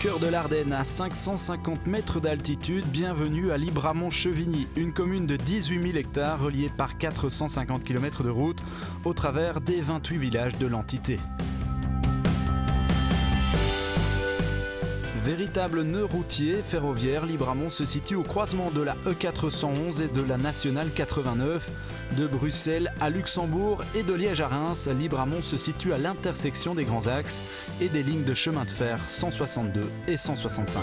cœur de l'Ardenne, à 550 mètres d'altitude, bienvenue à Libramont-Chevigny, une commune de 18 000 hectares reliée par 450 km de route au travers des 28 villages de l'entité. Véritable nœud routier ferroviaire, Libramont se situe au croisement de la E411 et de la Nationale 89. De Bruxelles à Luxembourg et de Liège à Reims, Libramont se situe à l'intersection des grands axes et des lignes de chemin de fer 162 et 165.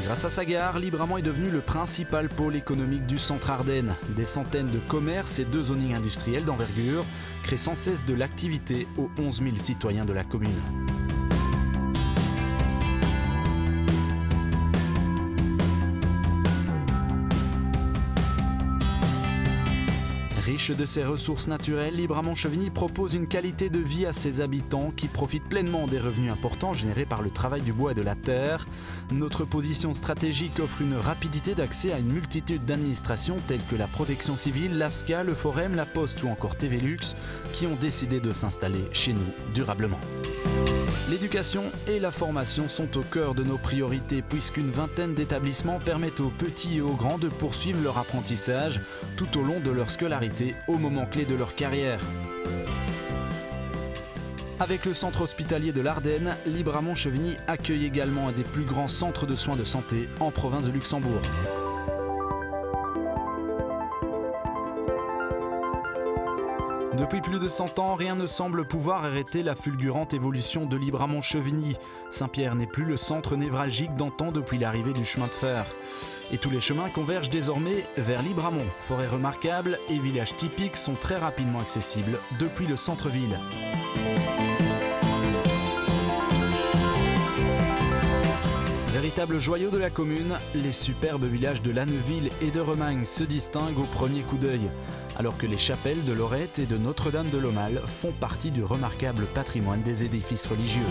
Grâce à sa gare, Libramont est devenu le principal pôle économique du centre Ardennes. Des centaines de commerces et deux zonings industriels d'envergure créent sans cesse de l'activité aux 11 000 citoyens de la commune. Riche de ses ressources naturelles, Libramont-Chevigny propose une qualité de vie à ses habitants qui profitent pleinement des revenus importants générés par le travail du bois et de la terre. Notre position stratégique offre une rapidité d'accès à une multitude d'administrations telles que la protection civile, l'AFSCA, le Forem, la Poste ou encore TVLux qui ont décidé de s'installer chez nous durablement. L'éducation et la formation sont au cœur de nos priorités puisqu'une vingtaine d'établissements permettent aux petits et aux grands de poursuivre leur apprentissage tout au long de leur scolarité au moment clé de leur carrière. Avec le centre hospitalier de l'Ardenne, Libramont-Chevigny accueille également un des plus grands centres de soins de santé en province de Luxembourg. Depuis plus de 100 ans, rien ne semble pouvoir arrêter la fulgurante évolution de Libramont-Chevigny. Saint-Pierre n'est plus le centre névralgique d'antan depuis l'arrivée du chemin de fer. Et tous les chemins convergent désormais vers Libramont. Forêts remarquables et villages typiques sont très rapidement accessibles depuis le centre-ville. Véritable joyau de la commune, les superbes villages de Lanneville et de Remagne se distinguent au premier coup d'œil, alors que les chapelles de Lorette et de Notre-Dame de l'Aumale font partie du remarquable patrimoine des édifices religieux.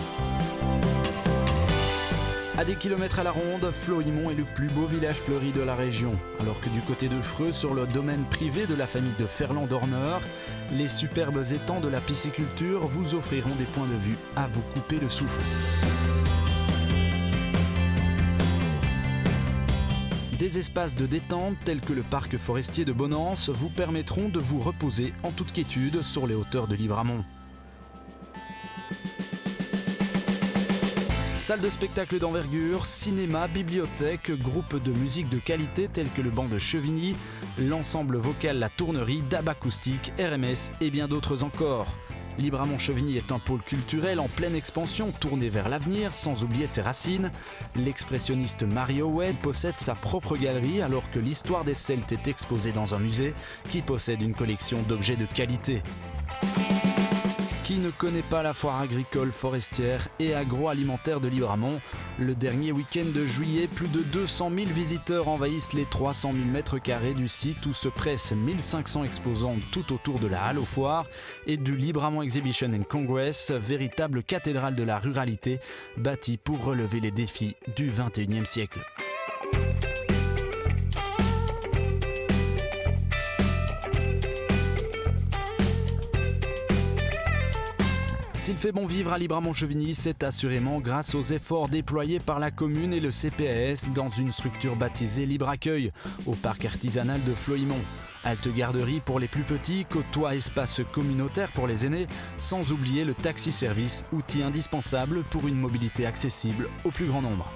À des kilomètres à la ronde, Floimont est le plus beau village fleuri de la région, alors que du côté de Freux, sur le domaine privé de la famille de Ferland-Dorneur, les superbes étangs de la pisciculture vous offriront des points de vue à vous couper le souffle. Des espaces de détente tels que le parc forestier de Bonance vous permettront de vous reposer en toute quiétude sur les hauteurs de Libramont. Salles de spectacle d'envergure, cinéma, bibliothèque, groupes de musique de qualité tels que le banc de Chevigny, l'ensemble vocal La Tournerie, DAB Acoustique, RMS et bien d'autres encore. Libramont-Chevigny est un pôle culturel en pleine expansion, tourné vers l'avenir, sans oublier ses racines. L'expressionniste Mario Wade possède sa propre galerie, alors que l'histoire des Celtes est exposée dans un musée qui possède une collection d'objets de qualité. Qui ne connaît pas la foire agricole, forestière et agroalimentaire de Libramont? Le dernier week-end de juillet, plus de 200 000 visiteurs envahissent les 300 000 m² du site où se pressent 1500 exposants tout autour de la Halle aux Foires et du Libramont Exhibition and Congress, véritable cathédrale de la ruralité, bâtie pour relever les défis du XXIe siècle. S'il fait bon vivre à Libramont-Chevigny, c'est assurément grâce aux efforts déployés par la commune et le CPAS dans une structure baptisée Libre Accueil, au parc artisanal de Floimont. Halte garderie pour les plus petits, côtoie espace communautaire pour les aînés, sans oublier le taxi-service, outil indispensable pour une mobilité accessible au plus grand nombre.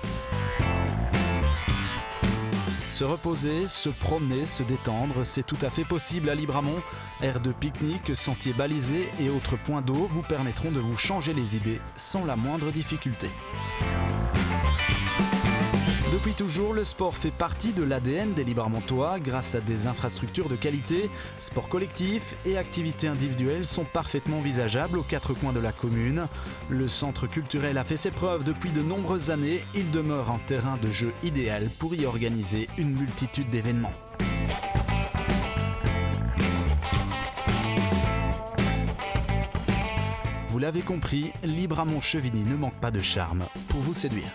Se reposer, se promener, se détendre, c'est tout à fait possible à Libramont. Aires de pique-nique, sentiers balisés et autres points d'eau vous permettront de vous changer les idées sans la moindre difficulté. Depuis toujours, le sport fait partie de l'ADN des Libramontois grâce à des infrastructures de qualité. Sport collectif et activités individuelles sont parfaitement envisageables aux quatre coins de la commune. Le centre culturel a fait ses preuves depuis de nombreuses années. Il demeure un terrain de jeu idéal pour y organiser une multitude d'événements. Vous l'avez compris, Libramont-Chevigny ne manque pas de charme pour vous séduire.